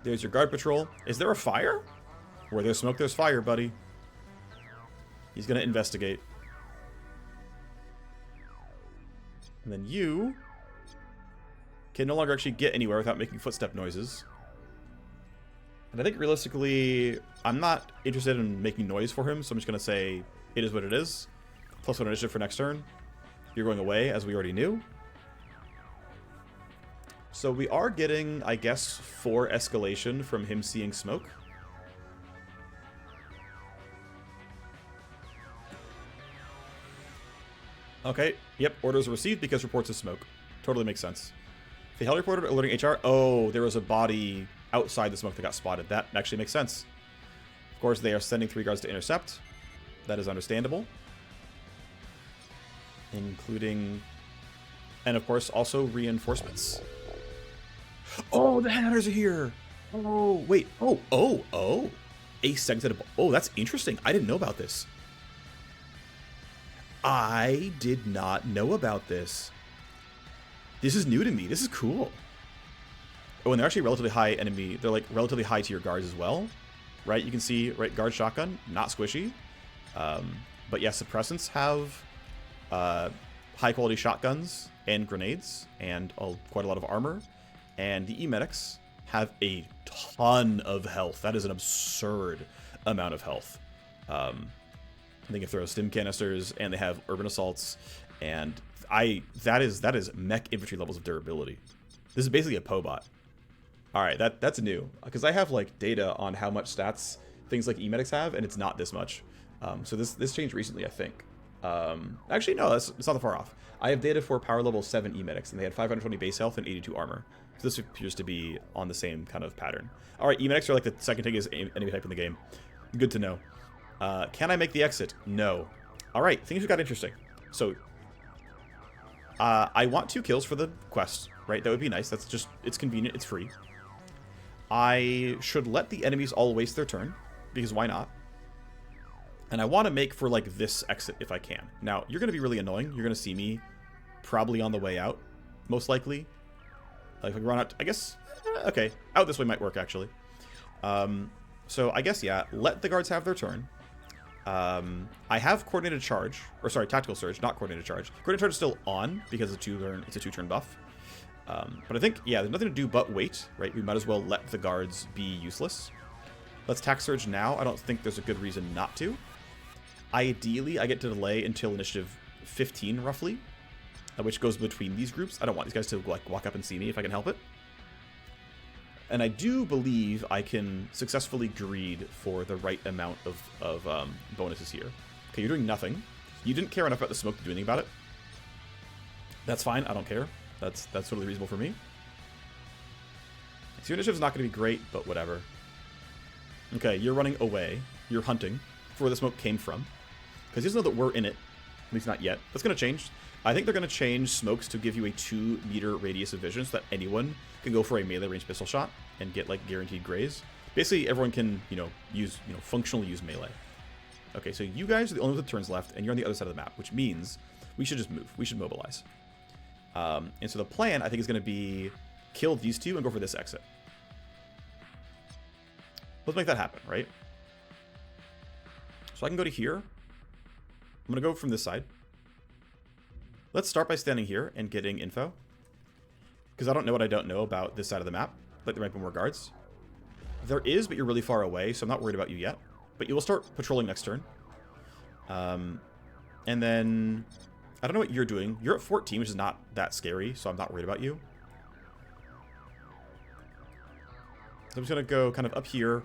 S1: There's your guard patrol. Is there a fire? Where there's smoke, there's fire, buddy. He's gonna investigate. And then you can no longer actually get anywhere without making footstep noises. And I think realistically, I'm not interested in making noise for him, so I'm just gonna say it is what it is. +1 initiative for next turn. You're going away, as we already knew. So we are getting, I guess, 4 escalation from him seeing smoke. Okay, yep, orders received because reports of smoke. Totally makes sense. The hell reported alerting HR. Oh, there was a body outside the smoke that got spotted. That actually makes sense. Of course, they are sending 3 guards to intercept. That is understandable. Including, and of course, also reinforcements. Oh, the Headhunters are here! Oh, wait. Oh. A segmented... Oh, that's interesting. I didn't know about this. I did not know about this. This is new to me. This is cool. Oh, and they're actually relatively high enemy. They're like relatively high tier guards as well. Right? You can see, right, guard shotgun, not squishy. But yeah, suppressants have high quality shotguns and grenades and quite a lot of armor. And the E-medics have a ton of health. That is an absurd amount of health. They can throw stim canisters, and they have urban assaults, and that is mech infantry levels of durability. This is basically a Pobot. All right, that's new because I have like data on how much stats things like E-medics have, and it's not this much. So this changed recently, I think. Actually, no, it's not that far off. I have data for power level 7 E-medics, and they had 520 base health and 82 armor. So this appears to be on the same kind of pattern. All right, E-medics are like the second biggest enemy type in the game. Good to know. Can I make the exit? No. All right, things got interesting. So I want 2 kills for the quest, right? That would be nice. That's just, it's convenient. It's free. I should let the enemies all waste their turn, because why not? And I want to make for like this exit if I can. Now, you're going to be really annoying. You're going to see me probably on the way out, most likely. Like if I run out, I guess, okay, out this way might work actually. So I guess, yeah, let the guards have their turn. I have coordinated charge, or sorry, tactical surge, not coordinated charge. Coordinated charge is still on because it's a 2-turn buff. But I think, yeah, there's nothing to do but wait, right? We might as well let the guards be useless. Let's attack surge now. I don't think there's a good reason not to. Ideally, I get to delay until initiative 15, roughly, which goes between these groups. I don't want these guys to like walk up and see me if I can help it. And I do believe I can successfully greed for the right amount of bonuses here. Okay, you're doing nothing. You didn't care enough about the smoke to do anything about it. That's fine. I don't care. That's totally reasonable for me. So your initiative's not going to be great, but whatever. Okay, you're running away. You're hunting for where the smoke came from. Because he doesn't know that we're in it. At least not yet. That's going to change. I think they're going to change smokes to give you a 2-meter radius of vision so that anyone can go for a melee range pistol shot and get like guaranteed graze. Basically, everyone can, functionally use melee. Okay, so you guys are the only ones with turns left, and you're on the other side of the map, which means we should just move. We should mobilize. And so the plan, I think, is going to be kill these two and go for this exit. Let's make that happen, right? So I can go to here. I'm going to go from this side. Let's start by standing here and getting info. Because I don't know what I don't know about this side of the map. Like there might be more guards. There is, but you're really far away, so I'm not worried about you yet. But you will start patrolling next turn. And then I don't know what you're doing. You're at 14, which is not that scary, so I'm not worried about you. So I'm just going to go kind of up here.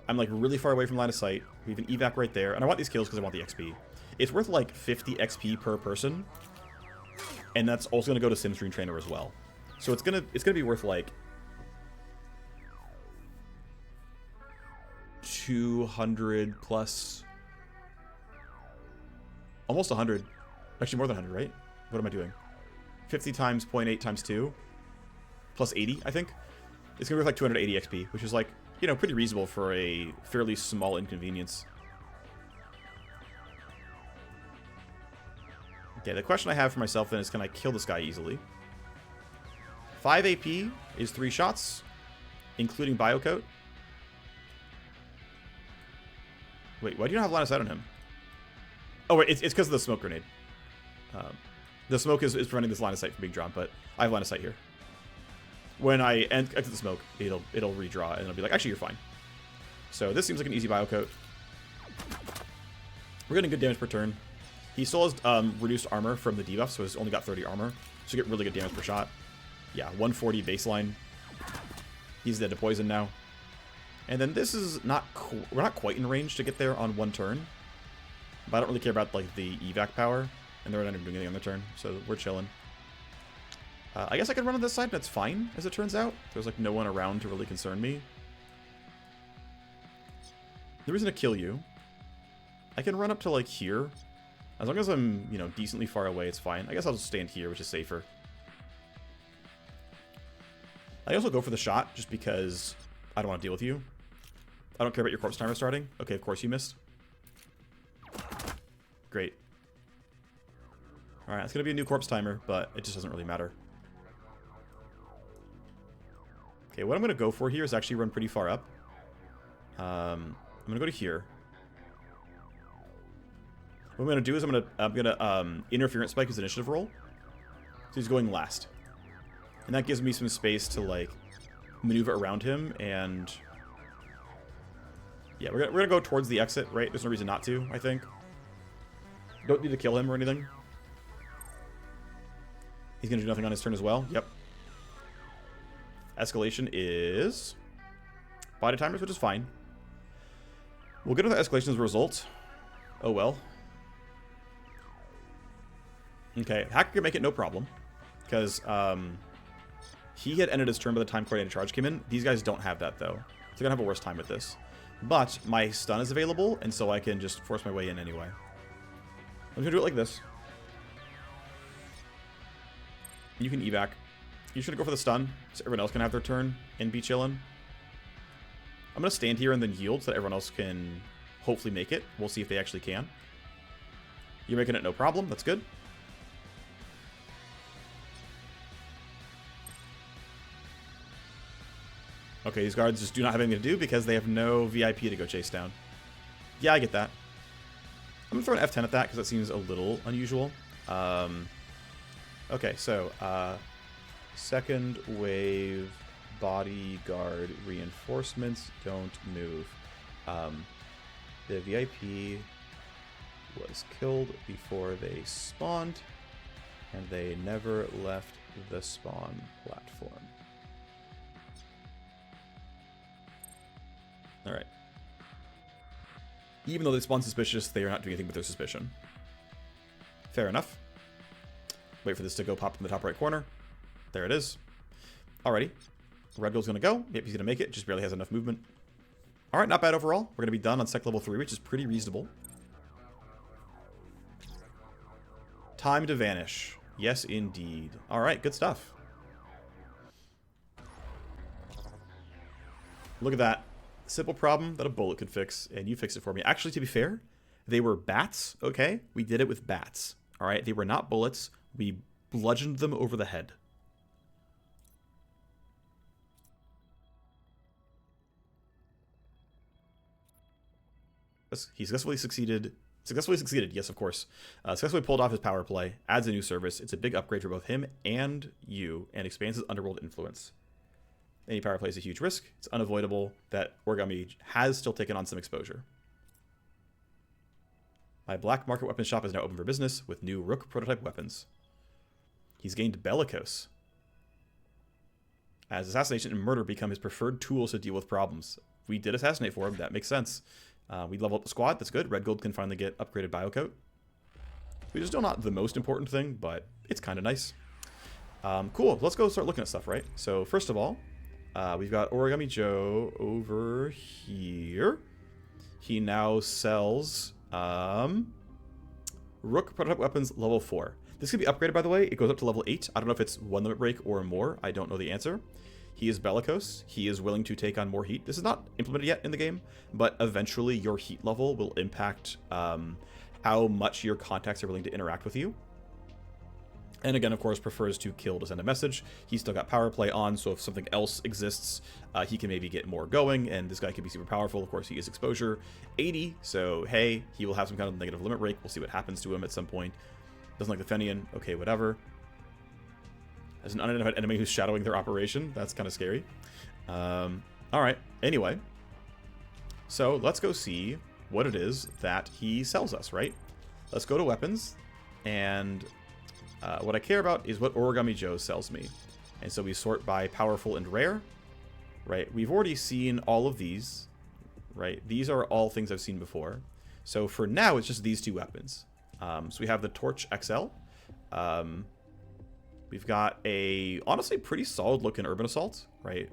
S1: I'm like really far away from line of sight. We have an evac right there. And I want these kills because I want the XP. It's worth like 50 XP per person. And that's also going to go to Sim Stream Trainer as well. So it's gonna be worth like 200 plus, almost 100. Actually more than 100, right? What am I doing? 50 times 0.8 times 2 plus 80, I think. It's gonna be worth like 280 XP, which is like, pretty reasonable for a fairly small inconvenience. Okay, the question I have for myself then is, can I kill this guy easily? 5 AP is 3 shots, including Biocoat. Wait, why do you not have line of sight on him? Oh, wait, it's because of the smoke grenade. The smoke is preventing this line of sight from being drawn, but I have line of sight here. When I exit the smoke, it'll redraw, and it'll be like, actually, you're fine. So this seems like an easy Biocoat. We're getting good damage per turn. He still has reduced armor from the debuff, so he's only got 30 armor. So you get really good damage per shot. Yeah, 140 baseline. He's dead to poison now. And then this is not... we're not quite in range to get there on one turn. But I don't really care about like the evac power. And they're not even doing anything on their turn, so we're chilling. I guess I could run on this side, and that's fine, as it turns out. There's like no one around to really concern me. The reason to kill you... I can run up to like here. As long as I'm, decently far away, it's fine. I guess I'll just stand here, which is safer. I also go for the shot, just because I don't want to deal with you. I don't care about your corpse timer starting. Okay, of course you missed. Great. Alright, it's going to be a new corpse timer, but it just doesn't really matter. Okay, what I'm going to go for here is actually run pretty far up. I'm going to go to here. What I'm going to do is I'm going to interference spike his initiative roll. So he's going last. And that gives me some space to like maneuver around him, and yeah, we're gonna go towards the exit, right? There's no reason not to, I think. Don't need to kill him or anything. He's gonna do nothing on his turn as well. Yep. Escalation is body timers, which is fine. We'll get another escalation as a result. Oh well. Okay, Hacker can make it no problem. Because he had ended his turn by the time coordinated charge came in. These guys don't have that, though. So they're going to have a worse time with this. But my stun is available, and so I can just force my way in anyway. I'm going to do it like this. You can evac. You should go for the stun, so everyone else can have their turn and be chilling. I'm going to stand here and then yield so that everyone else can hopefully make it. We'll see if they actually can. You're making it no problem. That's good. Okay, these guards just do not have anything to do because they have no VIP to go chase down. Yeah, I get that. I'm going to throw an F10 at that because that seems a little unusual. Okay, so second wave bodyguard reinforcements don't move. The VIP was killed before they spawned, and they never left the spawn platform. Alright. Even though they spawn suspicious, they are not doing anything with their suspicion. Fair enough. Wait for this to go pop in the top right corner. There it is. Alrighty. Red Gold's gonna go. Yep, he's gonna make it. Just barely has enough movement. Alright, not bad overall. We're gonna be done on sec level 3, which is pretty reasonable. Time to vanish. Yes, indeed. Alright, good stuff. Look at that. Simple problem that a bullet could fix, and you fixed it for me. Actually, to be fair, they were bats, okay? We did it with bats. Alright, they were not bullets. We bludgeoned them over the head. He successfully succeeded. Successfully succeeded, yes, of course. Successfully pulled off his power play, adds a new service. It's a big upgrade for both him and you, and expands his underworld influence. Any power play is a huge risk. It's unavoidable that Origami has still taken on some exposure. My black market weapons shop is now open for business with new Rook Prototype weapons. He's gained Bellicose, as assassination and murder become his preferred tools to deal with problems. We did assassinate for him. That makes sense. We level up the squad. That's good. Red Gold can finally get upgraded biocoat, which is still not the most important thing, but it's kind of nice. Cool. Let's go start looking at stuff, right? So first of all, we've got Origami Joe over here. He now sells Rook Prototype Weapons level 4. This can be upgraded, by the way. It goes up to level 8. I don't know if it's 1 limit break or more. I don't know the answer. He is bellicose. He is willing to take on more heat. This is not implemented yet in the game, but eventually your heat level will impact how much your contacts are willing to interact with you. And again, of course, prefers to kill to send a message. He's still got power play on, so if something else exists, he can maybe get more going, and this guy can be super powerful. Of course, he is exposure 80, so hey, he will have some kind of negative limit break. We'll see what happens to him at some point. Doesn't like the Fenian. Okay, whatever. As an unidentified enemy who's shadowing their operation. That's kind of scary. Alright, anyway. So, let's go see what it is that he sells us, right? Let's go to weapons, and what I care about is what Origami Joe sells me. And so we sort by powerful and rare, right? We've already seen all of these, right? These are all things I've seen before. So for now, it's just these two weapons. So we have the Torch XL. We've got a, honestly, pretty solid looking Urban Assault, right?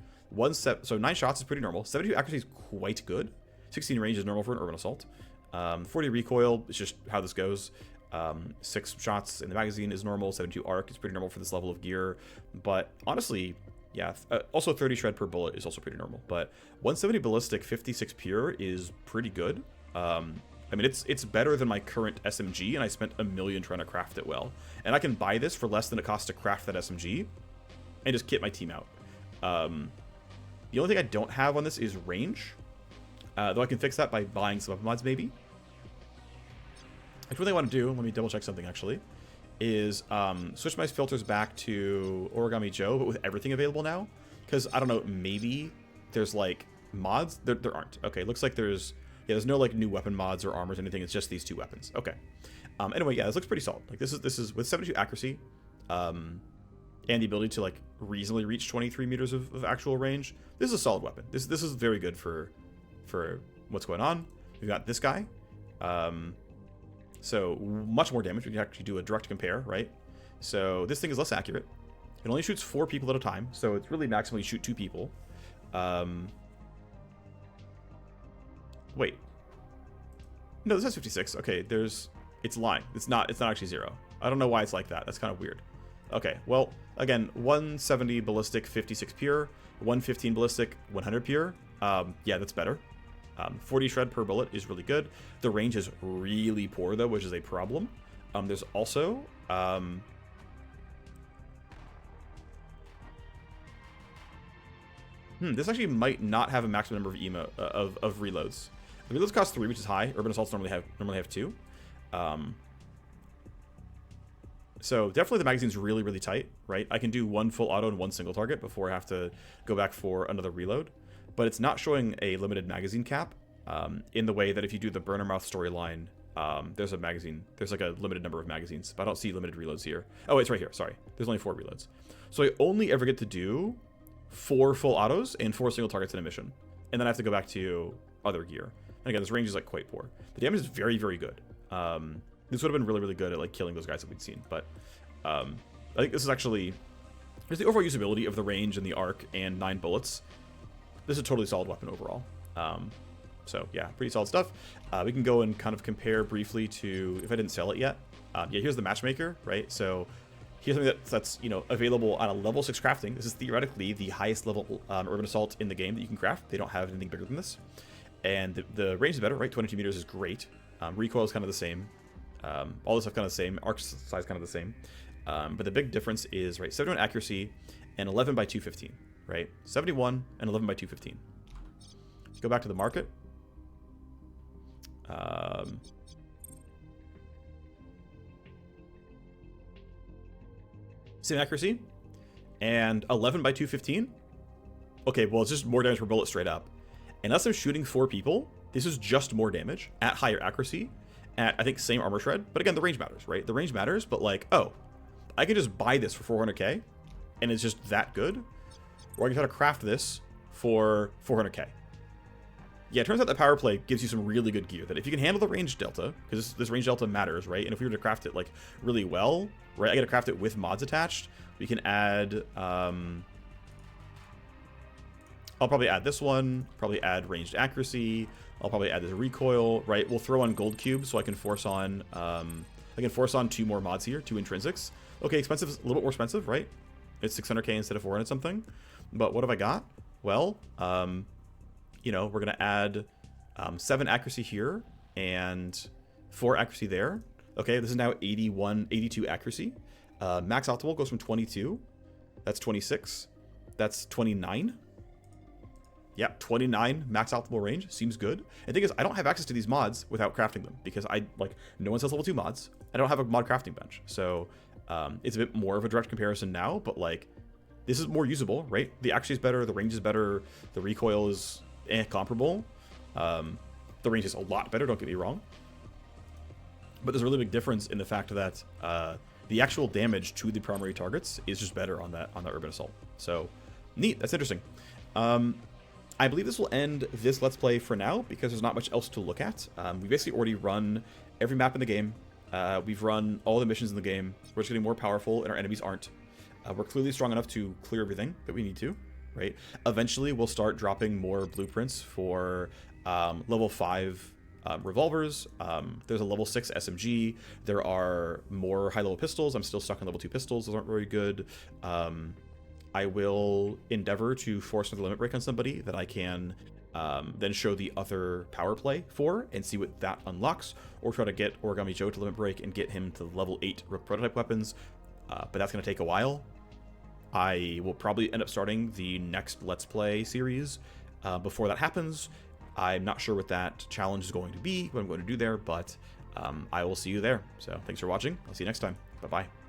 S1: So 9 shots is pretty normal. 72 accuracy is quite good. 16 range is normal for an Urban Assault. 40 recoil is just how this goes. 6 shots in the magazine is normal. 72 arc is pretty normal for this level of gear. But honestly, yeah. Also 30 shred per bullet is also pretty normal. But 170 ballistic, 56 pure is pretty good. I mean, it's better than my current SMG, and I spent $1 million trying to craft it well. And I can buy this for less than it costs to craft that SMG, and just kit my team out. The only thing I don't have on this is range, though I can fix that by buying some weapon mods, maybe. Actually, what I want to do, let me double check something actually, is switch my filters back to Origami Joe, but with everything available now. Because, I don't know, maybe there's like mods? There aren't. Okay, looks like there's no like new weapon mods or armors or anything. It's just these two weapons. Okay. Anyway, yeah, this looks pretty solid. Like this is with 72 accuracy, and the ability to like reasonably reach 23 meters of actual range. This is a solid weapon. This is very good for what's going on. We've got this guy. So much more damage. We can actually do a direct compare, right? So this thing is less accurate. It only shoots 4 people at a time, so it's really maximally shoot 2 people. Wait. No, this has 56. Okay, it's lying. It's not actually 0. I don't know why it's like that. That's kind of weird. Okay, well, again, 170 ballistic, 56 pure, 115 ballistic, 100 pure. Yeah, that's better. 40 shred per bullet is really good. The range is really poor though, which is a problem. There's also this actually might not have a maximum number of reloads. The reloads cost 3, which is high. Urban Assaults normally have 2. So definitely the magazine's really, really tight, right? I can do one full auto and one single target before I have to go back for another reload. But it's not showing a limited magazine cap in the way that if you do the Burner Mouth storyline, there's a magazine. There's like a limited number of magazines, but I don't see limited reloads here. Oh, it's right here. Sorry. There's only 4 reloads. So I only ever get to do 4 full autos and 4 single targets in a mission. And then I have to go back to other gear. And again, this range is like quite poor. The damage is very, very good. This would have been really, really good at like killing those guys that we'd seen. But I think this is actually, there's the overall usability of the range and the arc and 9 bullets. This is a totally solid weapon overall. So yeah, pretty solid stuff. We can go and kind of compare briefly to, if I didn't sell it yet. Yeah, here's the matchmaker, right? So here's something that's you know, available on a level 6 crafting. This is theoretically the highest level urban assault in the game that you can craft. They don't have anything bigger than this. And the range is better, right? 22 meters is great. Recoil is kind of the same. All this stuff kind of the same. Arc size kind of the same. But the big difference is, right, 71 accuracy and 11 by 215, right? 71 and 11 by 215. Let's go back to the market. Same accuracy and 11 by 215. Okay, well, it's just more damage per bullet straight up. Unless I'm shooting 4 people, this is just more damage at higher accuracy. At, I think, same armor shred. But again, the range matters, right? The range matters, but like, oh, I can just buy this for 400k, and it's just that good. Or I can try to craft this for 400k. Yeah, it turns out that power play gives you some really good gear. That if you can handle the range delta, because this range delta matters, right? And if we were to craft it like really well, right? I got to craft it with mods attached. We can add. I'll probably add this one. Probably add ranged accuracy. I'll probably add this recoil, right? We'll throw on gold cubes so I can force on. I can force on 2 more mods here, 2 intrinsics. Okay, expensive, a little bit more expensive, right? It's 600k instead of 400 something. But what have I got? Well, you know, we're gonna add 7 accuracy here and 4 accuracy there. Okay, this is now 82 accuracy. Max optimal goes from 22. That's 26. That's 29. Yeah, 29 max optimal range seems good. And the thing is, I don't have access to these mods without crafting them because no one sells level 2 mods. I don't have a mod crafting bench, so it's a bit more of a direct comparison now. But like, this is more usable, right? The accuracy is better, the range is better, the recoil is comparable. The range is a lot better. Don't get me wrong. But there's a really big difference in the fact that the actual damage to the primary targets is just better on that urban assault. So neat. That's interesting. I believe this will end this Let's Play for now, because there's not much else to look at. We basically already run every map in the game. We've run all the missions in the game. We're just getting more powerful, and our enemies aren't. We're clearly strong enough to clear everything that we need to, right? Eventually, we'll start dropping more blueprints for level 5 revolvers. There's a level 6 SMG. There are more high-level pistols. I'm still stuck on level 2 pistols. Those aren't very good. I will endeavor to force another limit break on somebody that I can then show the other power play for and see what that unlocks, or try to get Origami Joe to limit break and get him to level 8 Rook Prototype weapons, but that's going to take a while. I will probably end up starting the next Let's Play series before that happens. I'm not sure what that challenge is going to be, what I'm going to do there, but I will see you there. So thanks for watching. I'll see you next time. Bye-bye.